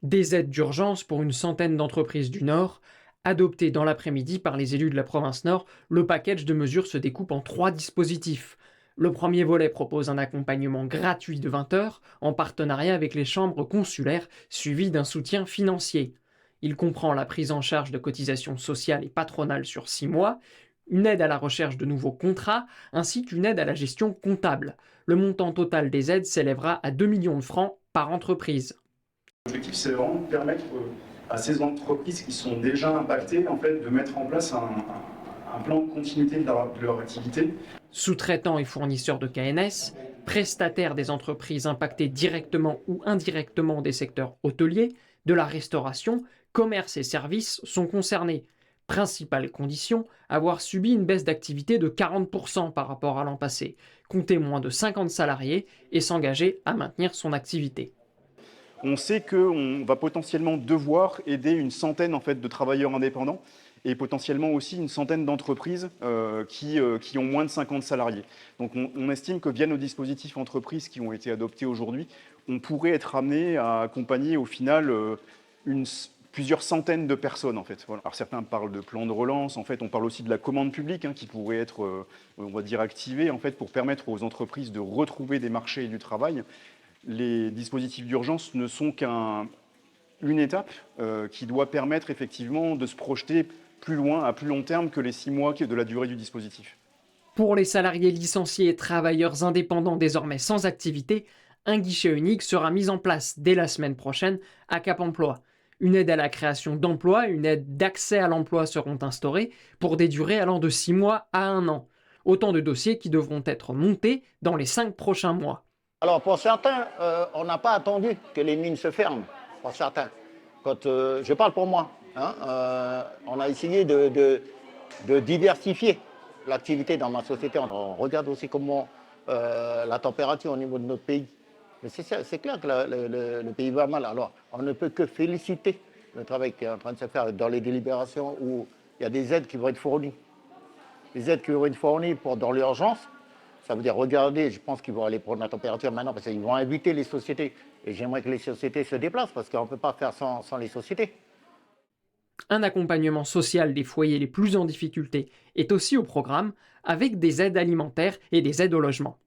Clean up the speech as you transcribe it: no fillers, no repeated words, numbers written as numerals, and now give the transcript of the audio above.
Des aides d'urgence pour une centaine d'entreprises du Nord. Adopté dans l'après-midi par les élus de la province Nord, le package de mesures se découpe en 3 dispositifs. Le premier volet propose un accompagnement gratuit de 20 heures en partenariat avec les chambres consulaires, suivi d'un soutien financier. Il comprend la prise en charge de cotisations sociales et patronales sur 6 mois, une aide à la recherche de nouveaux contrats, ainsi qu'une aide à la gestion comptable. Le montant total des aides s'élèvera à 2 millions de francs par entreprise. L'objectif, c'est vraiment de permettre à ces entreprises qui sont déjà impactées en fait, de mettre en place un plan de continuité de leur activité. Sous-traitants et fournisseurs de KNS, prestataires des entreprises impactées directement ou indirectement des secteurs hôteliers, de la restauration, commerce et services sont concernés. Principale condition, avoir subi une baisse d'activité de 40% par rapport à l'an passé, compter moins de 50 salariés et s'engager à maintenir son activité. On sait qu'on va potentiellement devoir aider une centaine en fait, de travailleurs indépendants et potentiellement aussi une centaine d'entreprises qui ont moins de 50 salariés. Donc on estime que via nos dispositifs entreprises qui ont été adoptés aujourd'hui, on pourrait être amené à accompagner au final plusieurs centaines de personnes en fait. Voilà. Alors certains parlent de plan de relance, en fait on parle aussi de la commande publique qui pourrait être, on va dire, activée en fait, pour permettre aux entreprises de retrouver des marchés et du travail. Les dispositifs d'urgence ne sont qu'une étape qui doit permettre effectivement de se projeter plus loin, à plus long terme que les 6 mois de la durée du dispositif. Pour les salariés licenciés et travailleurs indépendants désormais sans activité, un guichet unique sera mis en place dès la semaine prochaine à Cap Emploi. Une aide à la création d'emplois et une aide d'accès à l'emploi seront instaurées pour des durées allant de 6 mois à 1 an. Autant de dossiers qui devront être montés dans les 5 prochains mois. Alors pour certains, on n'a pas attendu que les mines se ferment, pour certains. Quand je parle pour moi, on a essayé de diversifier l'activité dans ma société. On regarde aussi comment la température au niveau de notre pays. Mais c'est clair que le pays va mal. Alors on ne peut que féliciter le travail qui est en train de se faire dans les délibérations où il y a des aides qui vont être fournies. Les aides qui vont être fournies dans l'urgence. Ça veut dire, regardez, je pense qu'ils vont aller prendre la température maintenant parce qu'ils vont inviter les sociétés. Et j'aimerais que les sociétés se déplacent parce qu'on ne peut pas faire sans les sociétés. Un accompagnement social des foyers les plus en difficulté est aussi au programme, avec des aides alimentaires et des aides au logement.